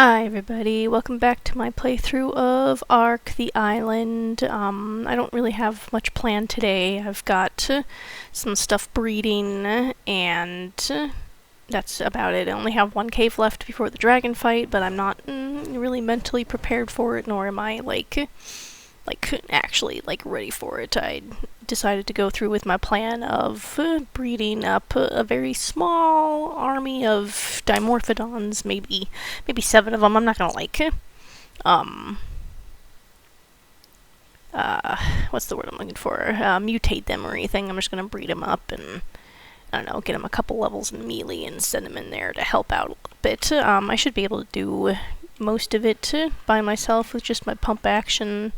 Hi everybody, welcome back to my playthrough of Ark the Island. I don't really have much planned today. I've got some stuff breeding and that's about it. I only have one cave left before the dragon fight, but I'm not really mentally prepared for it, nor am I actually ready for it. I decided to go through with my plan of breeding up a very small army of dimorphodons, maybe 7 of them. I'm not gonna what's the word I'm looking for? Mutate them or anything. I'm just gonna breed them up and I don't know, get them a couple levels in melee and send them in there to help out a little bit. I should be able to do most of it by myself with just my pump action.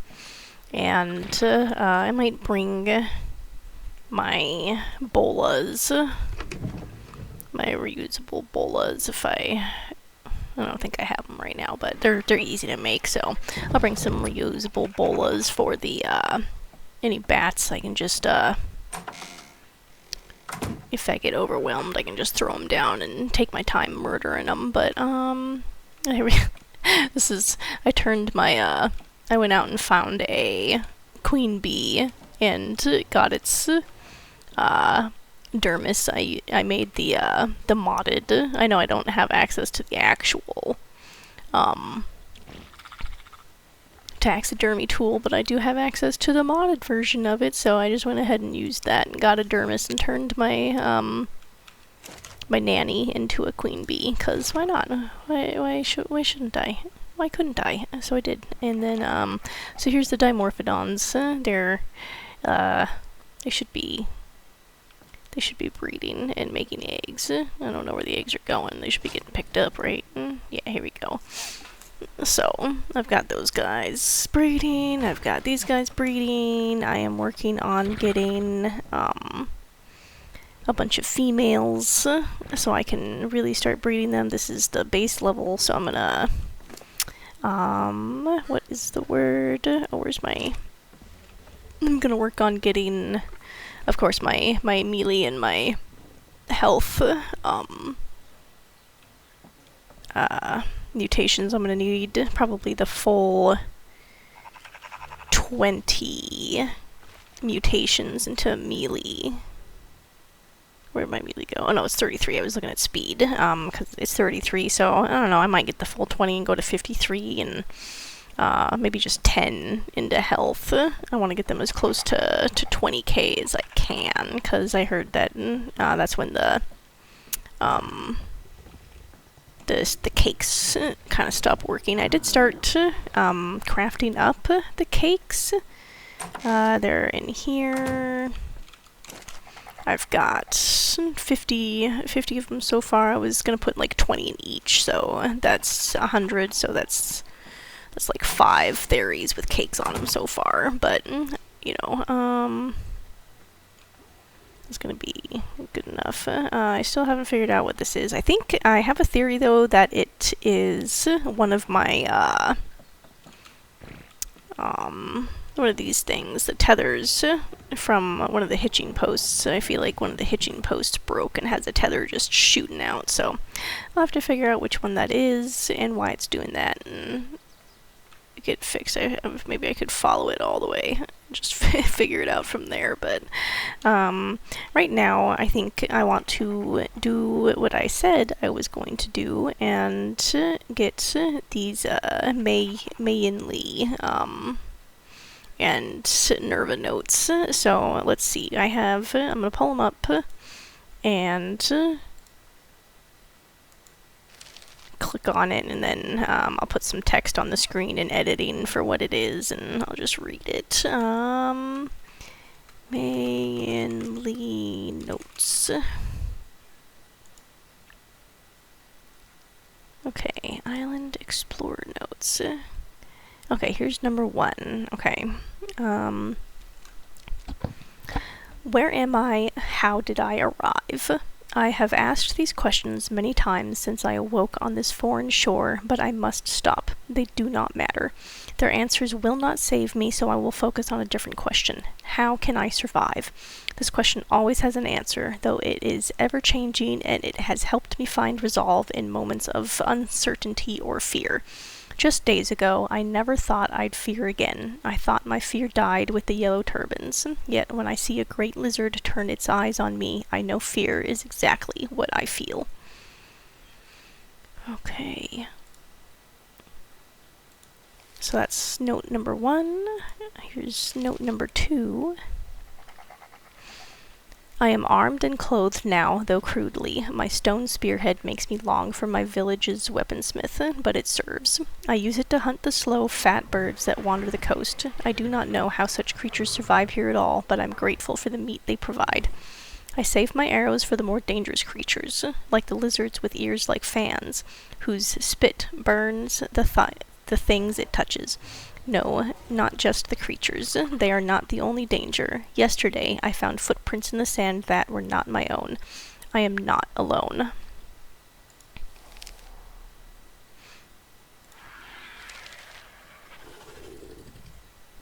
And I might bring my bolas, my reusable bolas, if I don't think I have them right now, but they're easy to make, so I'll bring some reusable bolas for the any bats. I can just if I get overwhelmed, I can just throw them down and take my time murdering them. But I turned my I went out and found a queen bee and got its dermis. I made the modded. I know I don't have access to the actual taxidermy tool, but I do have access to the modded version of it, so I just went ahead and used that and got a dermis and turned my my nanny into a queen bee, cause why not? Why shouldn't I? Why couldn't I? So I did. And then so here's the dimorphodons. They should be breeding and making eggs. I don't know where the eggs are going. They should be getting picked up, right? Yeah, here we go. So I've got those guys breeding. I've got these guys breeding. I am working on getting a bunch of females so I can really start breeding them. This is the base level, so I'm gonna what is the word? Oh, where's my... I'm gonna work on getting, of course, my melee and my health mutations. I'm gonna need probably the full 20 mutations into melee. Where'd my melee go? Oh no, it's 33. I was looking at speed, because it's 33, so I don't know, I might get the full 20 and go to 53, and maybe just 10 into health. I want to get them as close to 20k as I can, because I heard that that's when the cakes kind of stop working. I did start crafting up the cakes. They're in here. I've got 50 of them so far. I was gonna put like 20 in each, so that's 100, so that's like 5 theories with cakes on them so far, but you know, it's gonna be good enough. I still haven't figured out what this is. I think I have a theory though that it is one of my one of these things, the tethers from one of the hitching posts. I feel like one of the hitching posts broke and has a tether just shooting out, so I'll have to figure out which one that is and why it's doing that and get it fixed. Maybe I could follow it all the way, just figure it out from there, but right now I think I want to do what I said I was going to do and get these Mayenly and Nerva notes. So let's see, I'm gonna pull them up and click on it, and then I'll put some text on the screen in editing for what it is, and I'll just read it. Mainly notes. Okay, Island Explorer notes. Okay, here's number 1. Okay. Where am I? How did I arrive? I have asked these questions many times since I awoke on this foreign shore, but I must stop. They do not matter. Their answers will not save me, so I will focus on a different question. How can I survive? This question always has an answer, though it is ever-changing, and it has helped me find resolve in moments of uncertainty or fear. Just days ago, I never thought I'd fear again. I thought my fear died with the yellow turbans. Yet when I see a great lizard turn its eyes on me, I know fear is exactly what I feel. Okay. So that's note number 1. Here's note number 2. I am armed and clothed now, though crudely. My stone spearhead makes me long for my village's weaponsmith, but it serves. I use it to hunt the slow, fat birds that wander the coast. I do not know how such creatures survive here at all, but I'm grateful for the meat they provide. I save my arrows for the more dangerous creatures, like the lizards with ears like fans, whose spit burns the things it touches. No, not just the creatures. They are not the only danger. Yesterday, I found footprints in the sand that were not my own. I am not alone.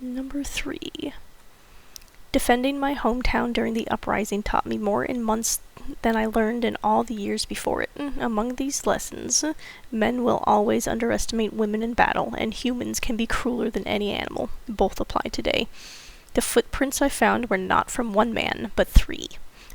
Number 3. Defending my hometown during the uprising taught me more in months than I learned in all the years before it. Among these lessons, men will always underestimate women in battle, and humans can be crueler than any animal. Both apply today. The footprints I found were not from one man, but 3.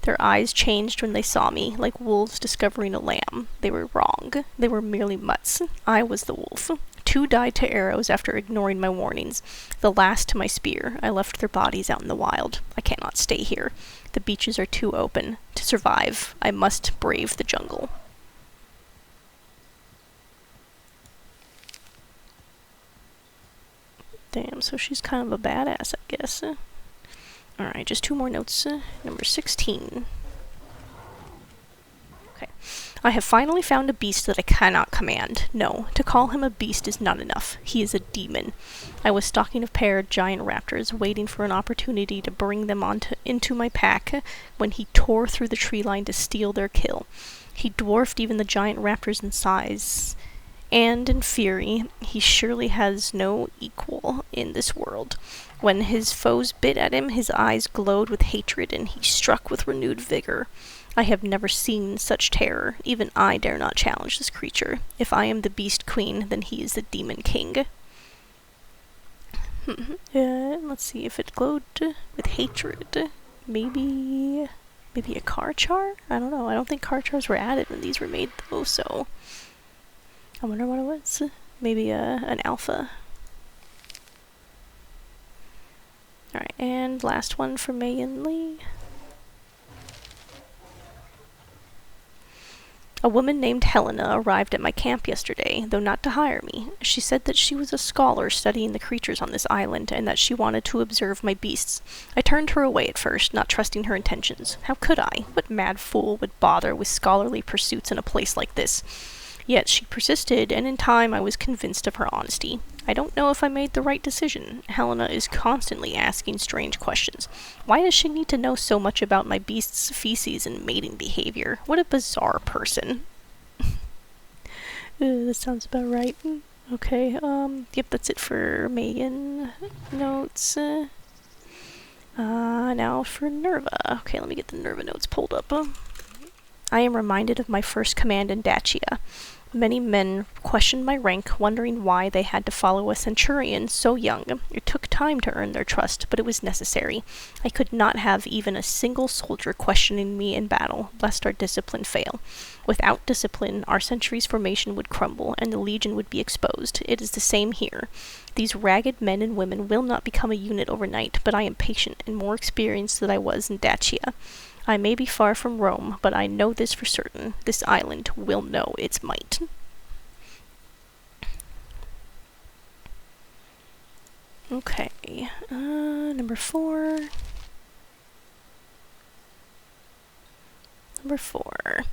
Their eyes changed when they saw me, like wolves discovering a lamb. They were wrong. They were merely mutts. I was the wolf. 2 died to arrows after ignoring my warnings. The last to my spear. I left their bodies out in the wild. I cannot stay here. The beaches are too open. To survive, I must brave the jungle. Damn, so she's kind of a badass, I guess. Alright, just 2 more notes. Number 16. Okay. I have finally found a beast that I cannot command. No, to call him a beast is not enough. He is a demon. I was stalking a pair of giant raptors, waiting for an opportunity to bring them into my pack, when he tore through the tree line to steal their kill. He dwarfed even the giant raptors in size, and in fury, he surely has no equal in this world. When his foes bit at him, his eyes glowed with hatred, and he struck with renewed vigor. I have never seen such terror. Even I dare not challenge this creature. If I am the beast queen, then he is the demon king. Let's see if it glowed with hatred. Maybe a car char? I don't know. I don't think car chars were added when these were made, though, so I wonder what it was. Maybe an alpha. Alright, and last one for May and Lee. A woman named Helena arrived at my camp yesterday, though not to hire me. She said that she was a scholar studying the creatures on this island, and that she wanted to observe my beasts. I turned her away at first, not trusting her intentions. How could I? What mad fool would bother with scholarly pursuits in a place like this? Yet she persisted, and in time I was convinced of her honesty. I don't know if I made the right decision. Helena is constantly asking strange questions. Why does she need to know so much about my beast's feces and mating behavior? What a bizarre person. That sounds about right. Okay, yep, that's it for Megan notes. Now for Nerva. Okay, let me get the Nerva notes pulled up. I am reminded of my first command in Dacia. Many men questioned my rank, wondering why they had to follow a centurion so young. It took time to earn their trust, but it was necessary. I could not have even a single soldier questioning me in battle, lest our discipline fail. Without discipline, our century's formation would crumble, and the legion would be exposed. It is the same here. These ragged men and women will not become a unit overnight, but I am patient and more experienced than I was in Dacia. I may be far from Rome, but I know this for certain. This island will know its might. Okay, number 4. Number 4.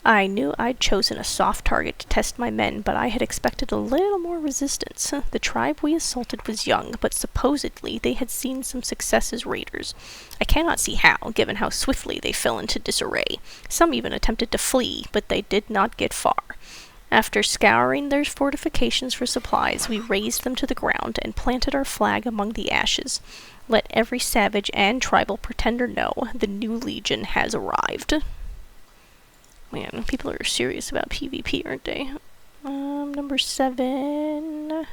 I knew I'd chosen a soft target to test my men, but I had expected a little more resistance. The tribe we assaulted was young, but supposedly they had seen some success as raiders. I cannot see how, given how swiftly they fell into disarray. Some even attempted to flee, but they did not get far. After scouring their fortifications for supplies, we razed them to the ground and planted our flag among the ashes. Let every savage and tribal pretender know the new legion has arrived. Man, people are serious about PvP, aren't they? Number 7.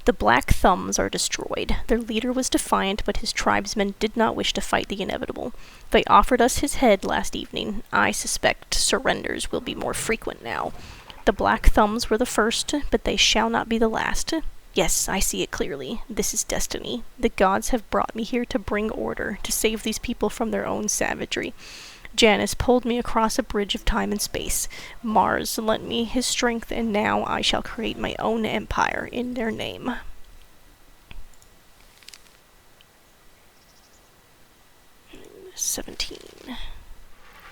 The Black Thumbs are destroyed. Their leader was defiant, but his tribesmen did not wish to fight the inevitable. They offered us his head last evening. I suspect surrenders will be more frequent now. The Black Thumbs were the first, but they shall not be the last. Yes, I see it clearly. This is destiny. The gods have brought me here to bring order, to save these people from their own savagery. Janus pulled me across a bridge of time and space. Mars lent me his strength, and now I shall create my own empire in their name. "17.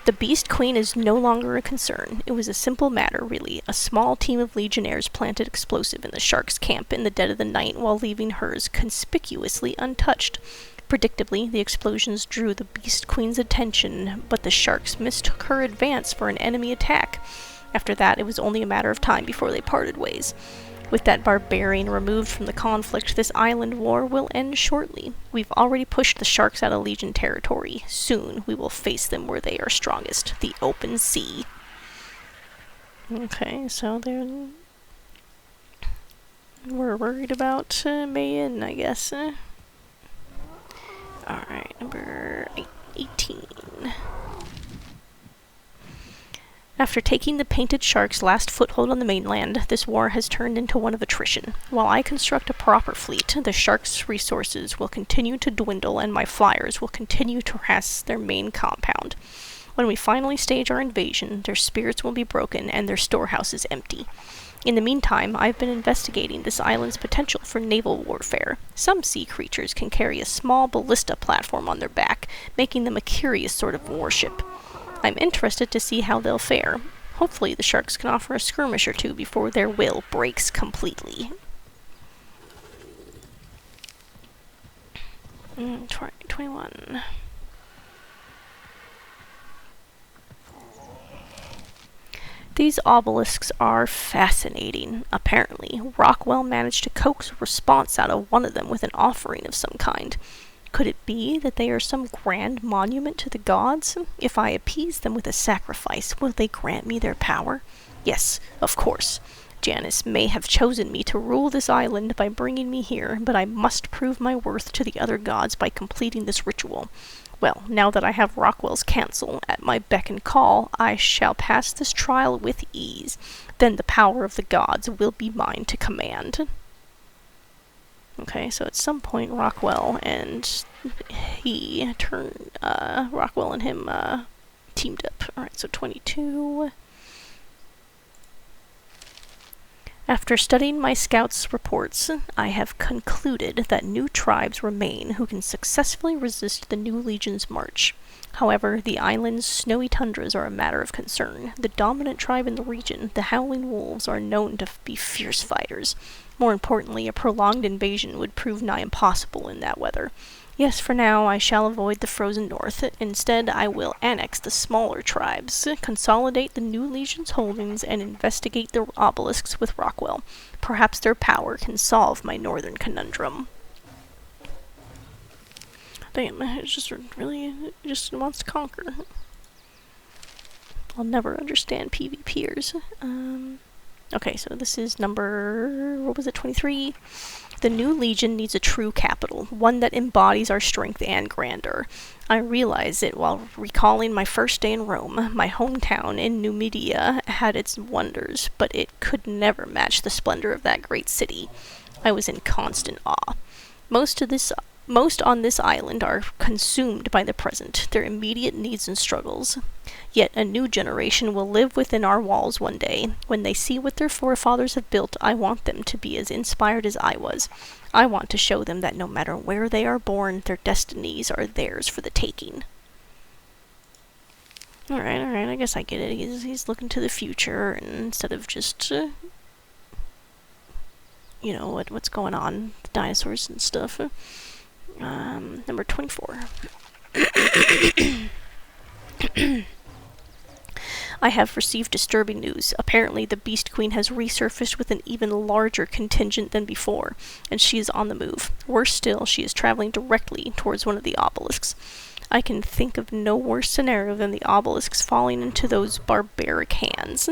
The Beast Queen is no longer a concern. It was a simple matter, really. A small team of legionnaires planted explosive in the shark's camp in the dead of the night while leaving hers conspicuously untouched. Predictably, the explosions drew the Beast Queen's attention, but the sharks mistook her advance for an enemy attack. After that, it was only a matter of time before they parted ways. With that barbarian removed from the conflict, this island war will end shortly. We've already pushed the sharks out of Legion territory. Soon we will face them where they are strongest, the open sea." Okay, so we're worried about Mayan, I guess. Alright, number 18. After taking the Painted Shark's last foothold on the mainland, this war has turned into one of attrition. While I construct a proper fleet, the Shark's resources will continue to dwindle and my flyers will continue to harass their main compound. When we finally stage our invasion, their spirits will be broken and their storehouses empty. In the meantime, I've been investigating this island's potential for naval warfare. Some sea creatures can carry a small ballista platform on their back, making them a curious sort of warship. I'm interested to see how they'll fare. Hopefully the sharks can offer a skirmish or two before their will breaks completely. 21. These obelisks are fascinating. Apparently, Rockwell managed to coax a response out of one of them with an offering of some kind. Could it be that they are some grand monument to the gods? If I appease them with a sacrifice, will they grant me their power? Yes, of course. Janus may have chosen me to rule this island by bringing me here, but I must prove my worth to the other gods by completing this ritual. Well, now that I have Rockwell's counsel at my beck and call, I shall pass this trial with ease. Then the power of the gods will be mine to command. Okay, so at some point Rockwell and Rockwell and him teamed up. Alright, so 22. After studying my scouts' reports, I have concluded that new tribes remain who can successfully resist the new legion's march. However, the island's snowy tundras are a matter of concern. The dominant tribe in the region, the Howling Wolves, are known to be fierce fighters. More importantly, a prolonged invasion would prove nigh impossible in that weather. Yes, for now, I shall avoid the frozen north. Instead, I will annex the smaller tribes, consolidate the new legion's holdings, and investigate the obelisks with Rockwell. Perhaps their power can solve my northern conundrum. Damn, it just wants to conquer. I'll never understand PvPers. Okay, so this is number, 23? The new legion needs a true capital, one that embodies our strength and grandeur. I realize it while recalling my first day in Rome. My hometown in Numidia had its wonders, but it could never match the splendor of that great city. I was in constant awe. Most on this island are consumed by the present, their immediate needs and struggles. Yet a new generation will live within our walls one day. When they see what their forefathers have built, I want them to be as inspired as I was. I want to show them that no matter where they are born, their destinies are theirs for the taking. Alright, I guess I get it. He's looking to the future, and instead of just, you know, what's going on, the dinosaurs and stuff. Number 24. I have received disturbing news. Apparently, the Beast Queen has resurfaced with an even larger contingent than before, and she is on the move. Worse still, she is traveling directly towards one of the obelisks. I can think of no worse scenario than the obelisks falling into those barbaric hands.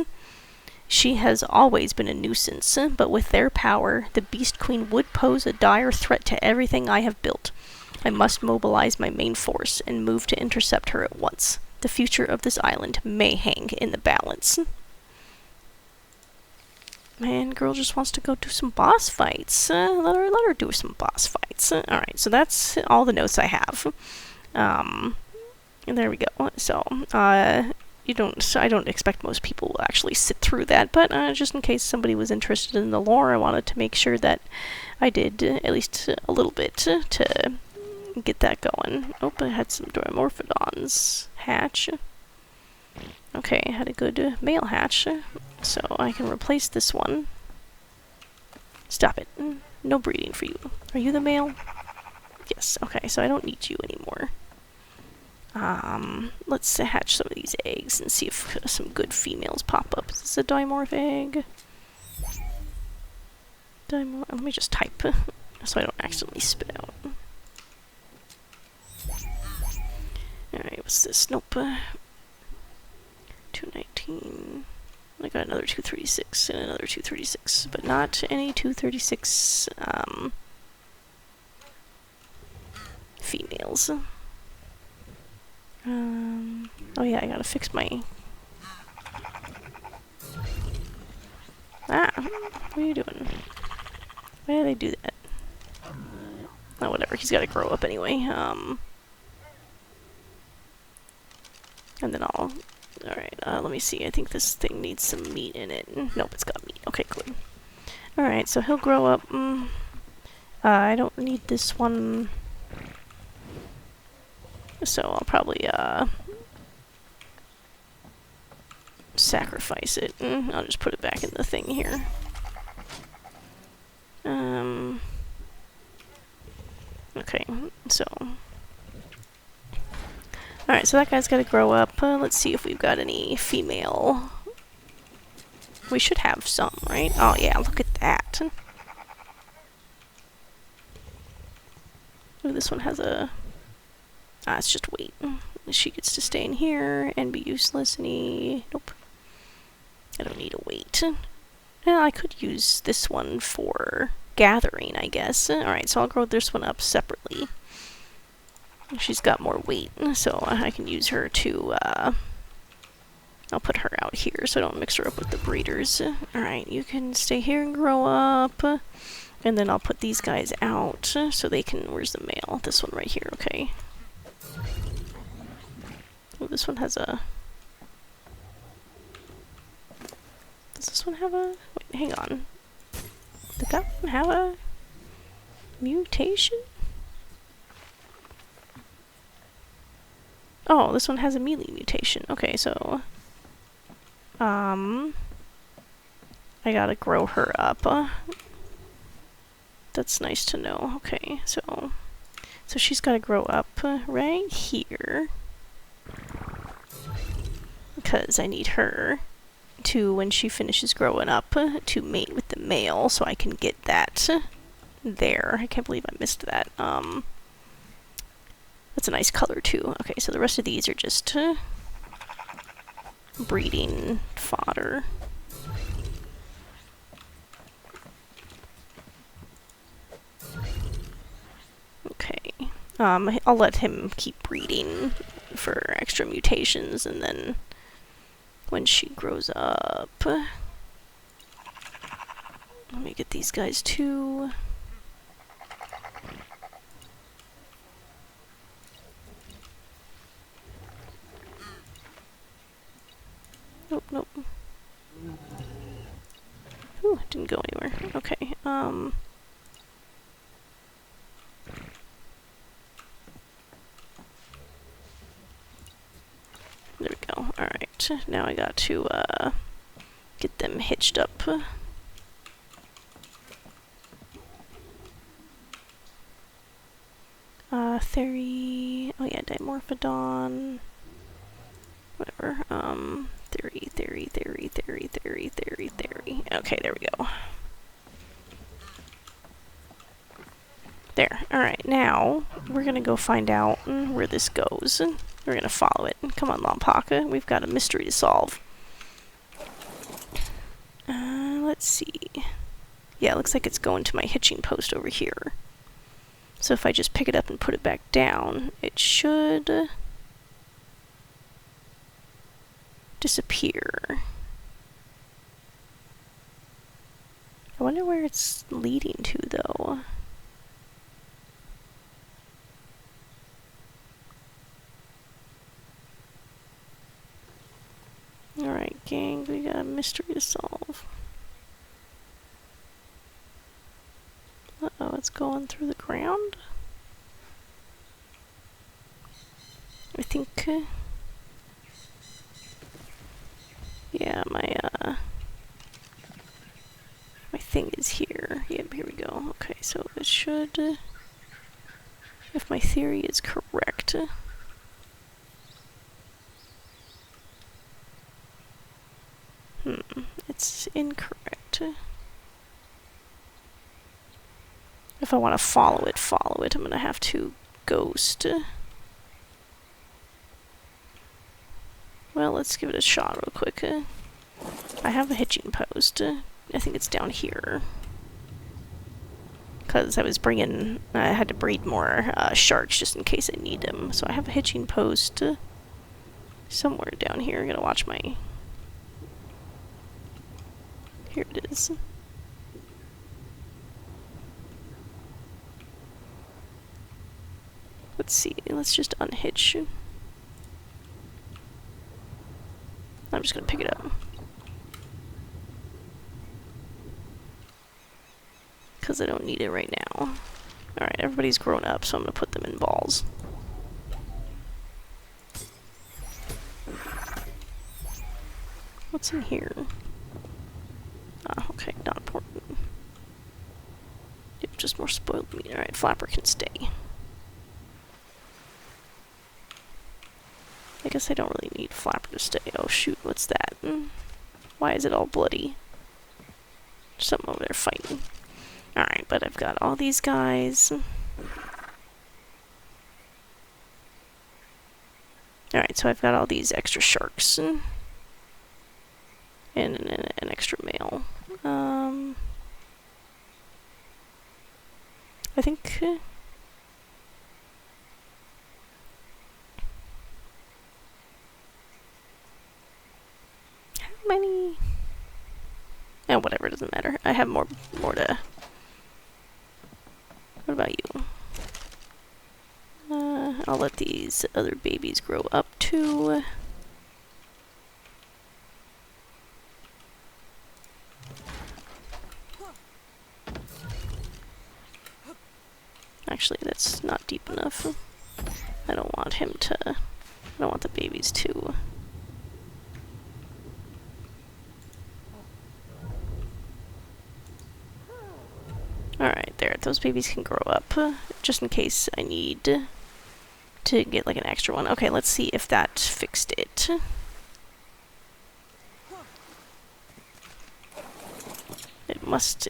She has always been a nuisance, but with their power, the Beast Queen would pose a dire threat to everything I have built. I must mobilize my main force and move to intercept her at once. The future of this island may hang in the balance. Man, girl just wants to go do some boss fights. Let her do some boss fights. Alright, so that's all the notes I have. And there we go. So, I don't expect most people will actually sit through that, but just in case somebody was interested in the lore, I wanted to make sure that I did at least a little bit to get that going. Oh, I had some Dimorphodons hatch. Okay, I had a good male hatch, so I can replace this one. Stop it. No breeding for you. Are you the male? Yes, okay, so I don't need you anymore. Let's hatch some of these eggs and see if some good females pop up. Is this a dimorph egg? Let me just type so I don't accidentally spit out. Alright, what's this? Nope. 219. I got another 236 and another 236, but not any 236 females. Oh yeah, I gotta fix my... what are you doing? Why do they do that? Oh, whatever, he's gotta grow up anyway. And then I'll... Alright, let me see. I think this thing needs some meat in it. Nope, it's got meat. Okay, good. Alright, so he'll grow up. I don't need this one. So I'll probably, sacrifice it. I'll just put it back in the thing here. Okay, so... Alright, so that guy's gotta grow up. Let's see if we've got any female. We should have some, right? Oh yeah, look at that. Ooh, this one has a... it's just weight. She gets to stay in here and be useless. Nope. I don't need a weight. Yeah, I could use this one for gathering, I guess. Alright, so I'll grow this one up separately. She's got more weight, so I can use her to, I'll put her out here so I don't mix her up with the breeders. Alright, you can stay here and grow up. And then I'll put these guys out so they can... Where's the male? This one right here, okay. Oh, this one has a... Does this one have a... Wait, hang on. Did that one have a... mutation? Oh, this one has a melee mutation. Okay, so... I gotta grow her up. That's nice to know. Okay, so she's gotta grow up right here. Because I need her to, when she finishes growing up, to mate with the male, so I can get that there. I can't believe I missed that. That's a nice color too. Okay, so the rest of these are just breeding fodder. Okay. I'll let him keep breeding for extra mutations, and then when she grows up... Let me get these guys too. Nope, nope. Ooh, it didn't go anywhere. Okay, Alright, now I got to get them hitched up. Theory... Oh yeah, Dimorphodon... Whatever. Theory. Okay, there we go. There. Alright, now we're gonna go find out where this goes. We're gonna follow it. Come on, Lompoc. We've got a mystery to solve. Let's see. Yeah, it looks like it's going to my hitching post over here. So if I just pick it up and put it back down, it should disappear. I wonder where it's leading to, though. Alright, gang, we got a mystery to solve. Uh-oh, it's going through the ground? I think... yeah, my thing is here. Yep, here we go. Okay, so it should... if my theory is correct... it's incorrect. If I want to follow it, I'm gonna have to ghost. Well, let's give it a shot real quick. I have a hitching post. I think it's down here. Because I was bringing... I had to breed more sharks just in case I need them. So I have a hitching post somewhere down here. I'm gonna watch my... Here it is. Let's see. Let's just unhitch. I'm just gonna pick it up. Because I don't need it right now. Alright, everybody's grown up, so I'm gonna put them in balls. What's in here? Ah, okay, not important. Yep, just more spoiled meat. Alright, Flapper can stay. I guess I don't really need Flapper to stay. Oh shoot, what's that? Why is it all bloody? There's something over there fighting. Alright, but I've got all these guys. Alright, so I've got all these extra sharks. And an extra male. I think... how many... oh, whatever, it doesn't matter. I have more to... what about you? I'll let these other babies grow up too. Actually, that's not deep enough. I don't want him to... I don't want the babies to... Alright, there. Those babies can grow up, just in case I need to get like an extra one. Okay, let's see if that fixed it.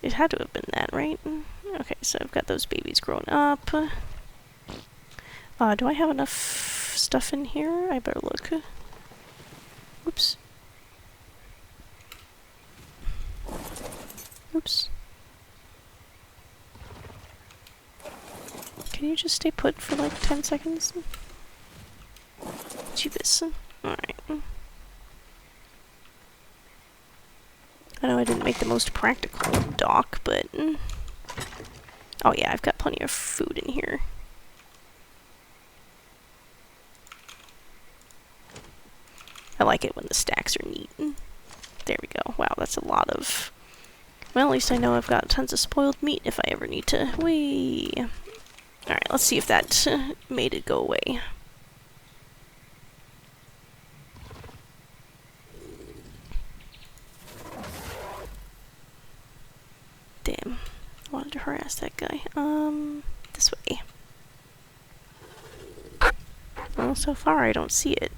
It had to have been that, right? Okay, so I've got those babies grown up. Do I have enough stuff in here? I better look. Oops. Oops. Can you just stay put for like 10 seconds? Do this. Alright. I know I didn't make the most practical dock, but... oh yeah, I've got plenty of food in here. I like it when the stacks are neat. There we go. Wow, that's a lot of... well, at least I know I've got tons of spoiled meat if I ever need to... whee! Alright, let's see if that made it go away. to harass that guy. This way. Well, so far I don't see it.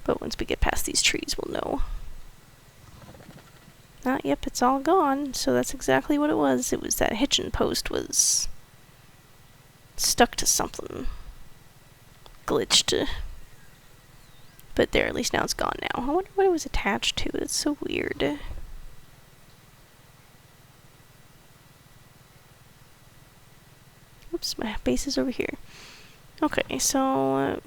But once we get past these trees, we'll know. Yep, it's all gone. So that's exactly what it was. It was that hitching post was stuck to something. Glitched. But there, at least now it's gone now. I wonder what it was attached to. It's so weird. Oops, my base is over here. Okay, so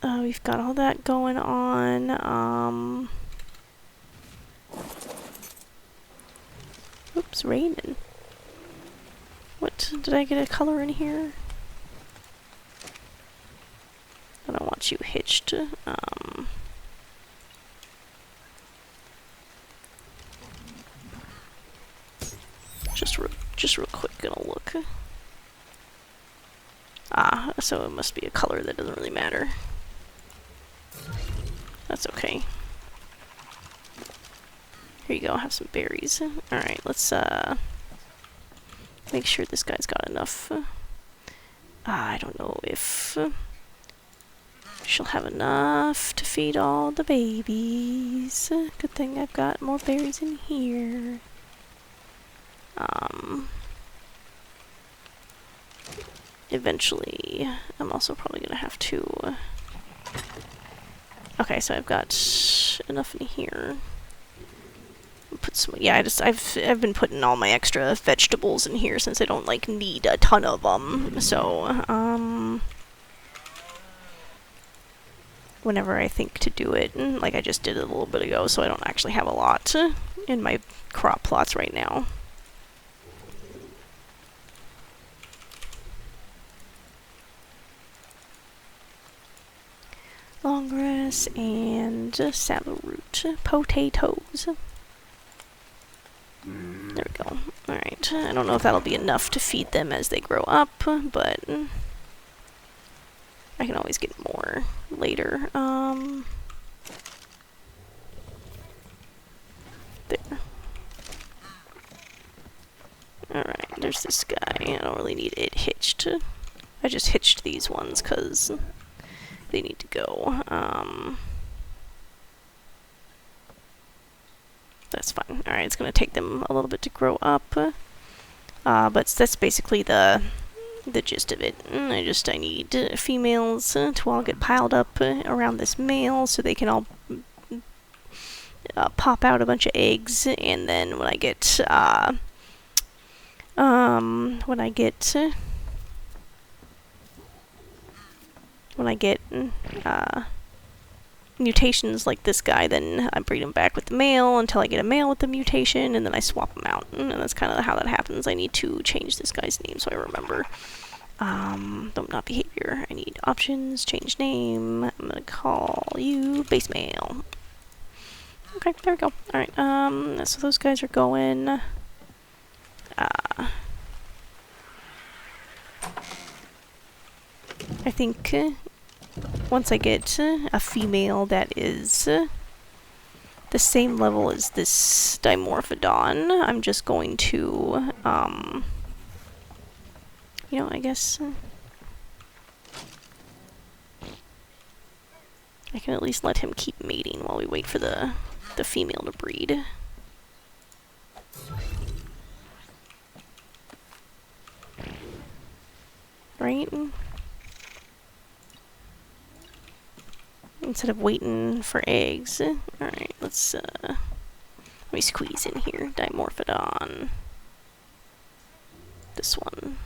we've got all that going on. Oops, raining. What? Did I get a color in here? I don't want you hitched. Just real quick, gonna look. So it must be a color that doesn't really matter. That's okay. Here you go, have some berries. Alright, let's make sure this guy's got enough. I don't know if she'll have enough to feed all the babies. Good thing I've got more berries in here. Eventually, I'm also probably gonna have to. Okay, so I've got enough in here. Put some. Yeah, I've been putting all my extra vegetables in here since I don't like need a ton of them. So whenever I think to do it, like I just did it a little bit ago, so I don't actually have a lot in my crop plots right now. Long grass and salad root potatoes. There we go. Alright, I don't know if that'll be enough to feed them as they grow up, but I can always get more later. There. Alright, there's this guy. I don't really need it hitched. I just hitched these ones because they need to go. That's fine. Alright, it's going to take them a little bit to grow up. But that's basically the gist of it. I need females to all get piled up around this male so they can all pop out a bunch of eggs, and then when I get mutations like this guy, then I breed him back with the male until I get a male with the mutation, and then I swap them out. And that's kind of how that happens. I need to change this guy's name so I remember. Not behavior. I need options, change name. I'm gonna call you base male. Okay, there we go. Alright, so those guys are going. I think once I get a female that is the same level as this Dimorphodon, I'm just going to, I guess I can at least let him keep mating while we wait for the female to breed. Right? Instead of waiting for eggs. Alright, let me squeeze in here. Dimorphodon. This one.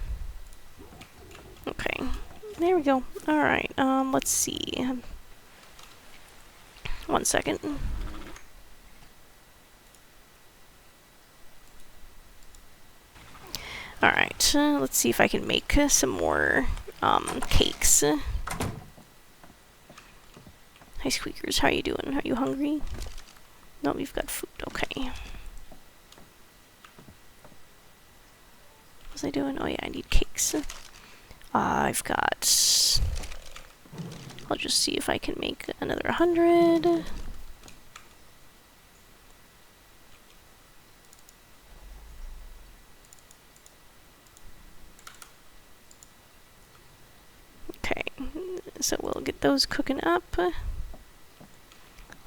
Okay. There we go. Alright, let's see. 1 second. Alright, let's see if I can make some more cakes. Hi Squeakers, how you doing? Are you hungry? No, we've got food, okay. What was I doing? Oh yeah, I need cakes. I've got... I'll just see if I can make another 100. So we'll get those cooking up. Let's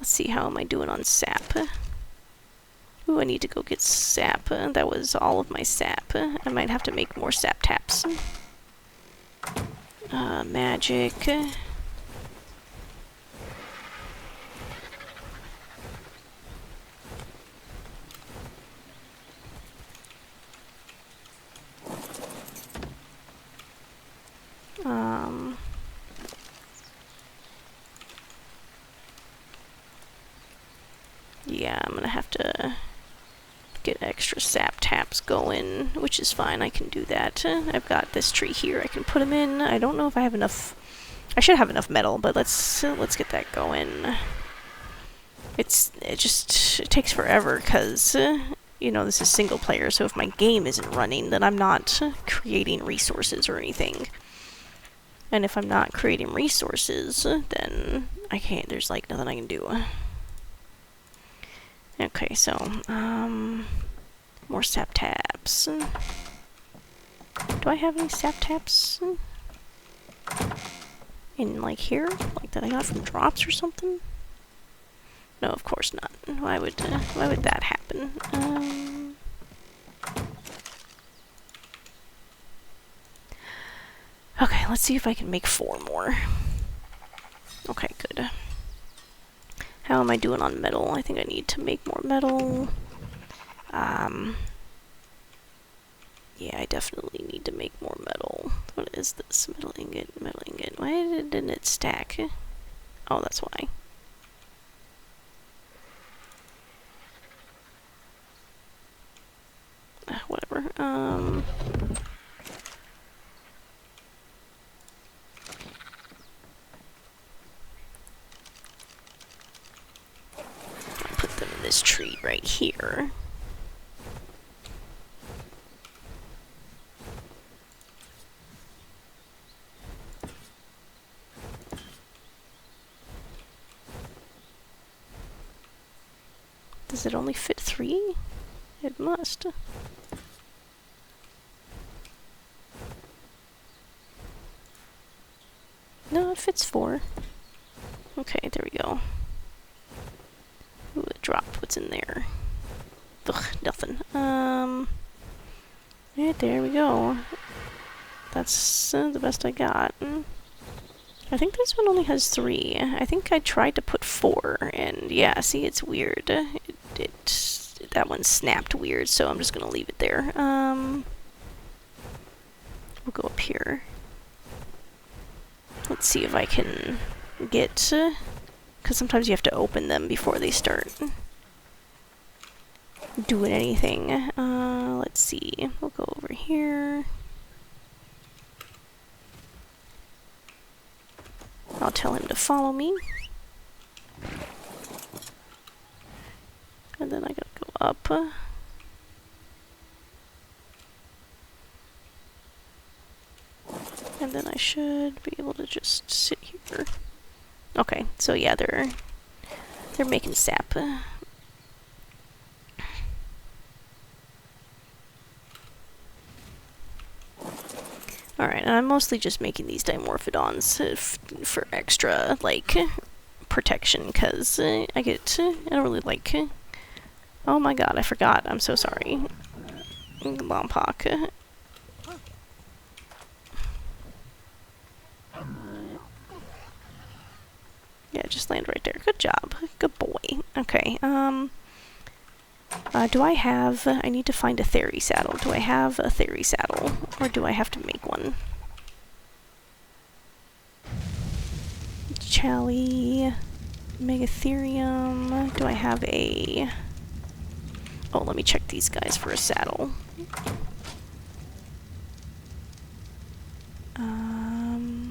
see, how am I doing on sap? Ooh, I need to go get sap. That was all of my sap. I might have to make more sap taps. Magic. Yeah, I'm gonna have to get extra sap taps going, which is fine. I can do that. I've got this tree here. I can put them in. I don't know if I have enough. I should have enough metal, but let's get that going. It takes forever because you know, this is single player. So if my game isn't running, then I'm not creating resources or anything. And if I'm not creating resources, then I can't. There's like nothing I can do. Okay, so, more sap taps. Do I have any sap taps? In, like, here? Like, that I got from drops or something? No, of course not. Why would that happen? Okay, let's see if I can make 4 more. Okay, good. How am I doing on metal? I think I need to make more metal. Yeah, I definitely need to make more metal. What is this? Metal ingot, metal ingot. Why didn't it stack? Oh, that's why. Whatever. Put them in this tree right here. Does it only fit 3? It must. No, it fits 4. Okay, there we go. Ooh, it dropped. What's in there? Ugh, nothing. Yeah, there we go. That's the best I got. I think this one only has 3. I think I tried to put 4, and yeah, see, it's weird. That one snapped weird, so I'm just gonna leave it there. We'll go up here. Let's see if I can get, because sometimes you have to open them before they start doing anything. Let's see. We'll go over here. I'll tell him to follow me. And then I gotta go up. And then I should be able to just sit here. Okay, so yeah, they're making sap. Alright, and I'm mostly just making these dimorphodons for extra, like, protection, because I don't really like... Oh my god, I forgot. I'm so sorry. Lompoc. Yeah, just land right there. Good job. Good boy. Okay, do I have... I need to find a Theory saddle. Do I have a Theory saddle? Or do I have to make one? Chally... Megatherium... Do I have a... Oh, let me check these guys for a saddle.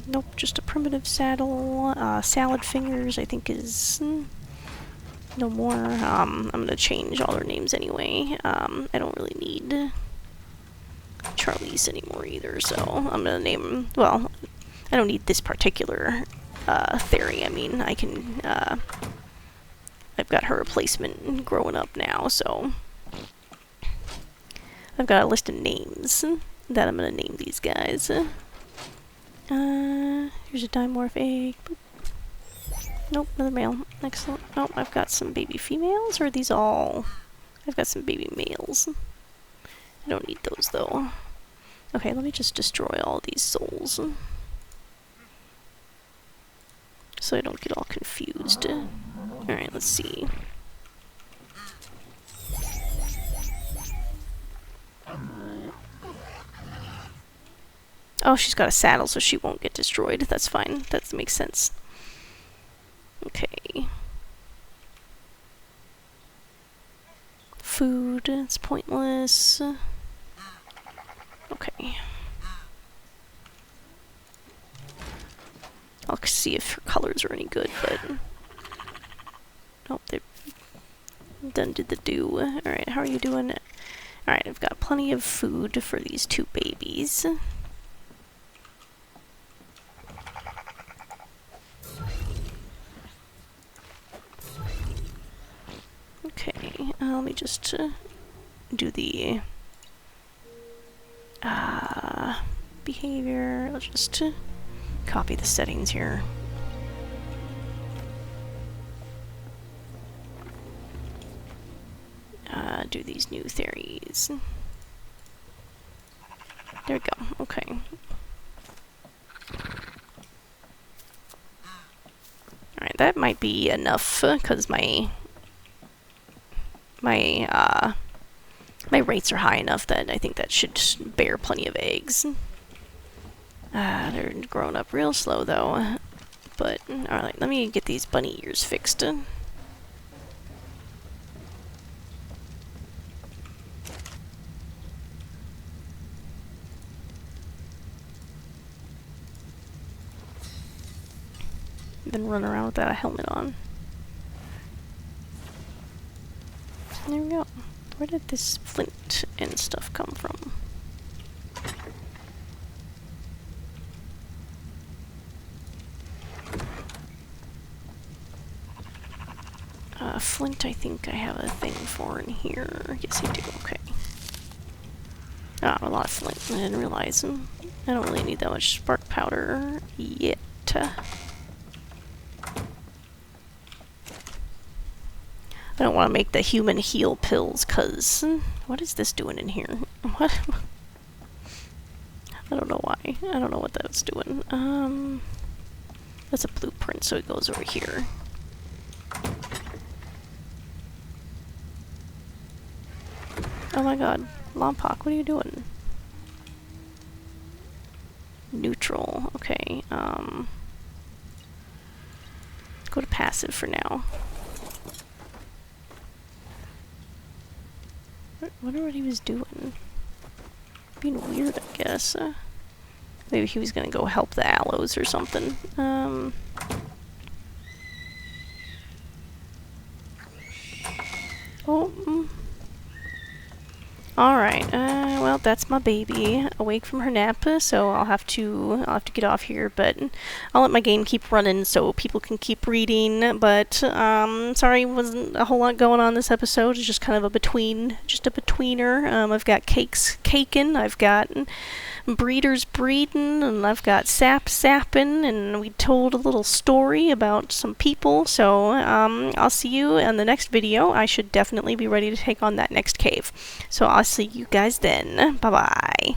Nope, just a primitive saddle. Salad Fingers, I think, is no more. I'm gonna change all their names anyway. I don't really need Charlize anymore either, so I'm gonna name... Well, I don't need this particular Theory. I mean, I can... I've got her replacement growing up now, so... I've got a list of names that I'm gonna name these guys. Here's a dimorph egg. Boop. Nope, another male. Excellent. Oh, I've got some baby females, or are these all... I've got some baby males. I don't need those, though. Okay, let me just destroy all these souls. So I don't get all confused. Alright, let's see. Oh, she's got a saddle, so she won't get destroyed. That's fine. That makes sense. Okay. Food, it's pointless. Okay. I'll see if her colors are any good, but... Nope, they done did the do. Alright, how are you doing? Alright, I've got plenty of food for these two babies. Okay, let me just do the behavior. Let's just copy the settings here. Do these new theories. There we go. Okay. Alright, that might be enough, because my rates are high enough that I think that should bear plenty of eggs. They're growing up real slow, though. But, alright, let me get these bunny ears fixed. Been running around without a helmet on. There we go. Where did this flint and stuff come from? Flint, I think I have a thing for in here. Yes, I do. Okay. Ah, a lot of flint. I didn't realize. I don't really need that much spark powder yet. I don't want to make the human heal pills, cause what is this doing in here? What? I don't know why. I don't know what that's doing. That's a blueprint, so it goes over here. Oh my god, Lompoc, what are you doing? Neutral. Okay. Go to passive for now. I wonder what he was doing. Being weird, I guess. Maybe he was gonna go help the aloes or something. Oh. Alright, well, that's my baby awake from her nap, so I'll have to get off here, but I'll let my game keep running so people can keep reading, but, sorry, wasn't a whole lot going on this episode. It's just kind of a betweener. I've got cakes caking, I've got breeders breeding, and I've got sap sapping, and we told a little story about some people, so I'll see you in the next video. I should definitely be ready to take on that next cave. So I'll see you guys then. Bye-bye.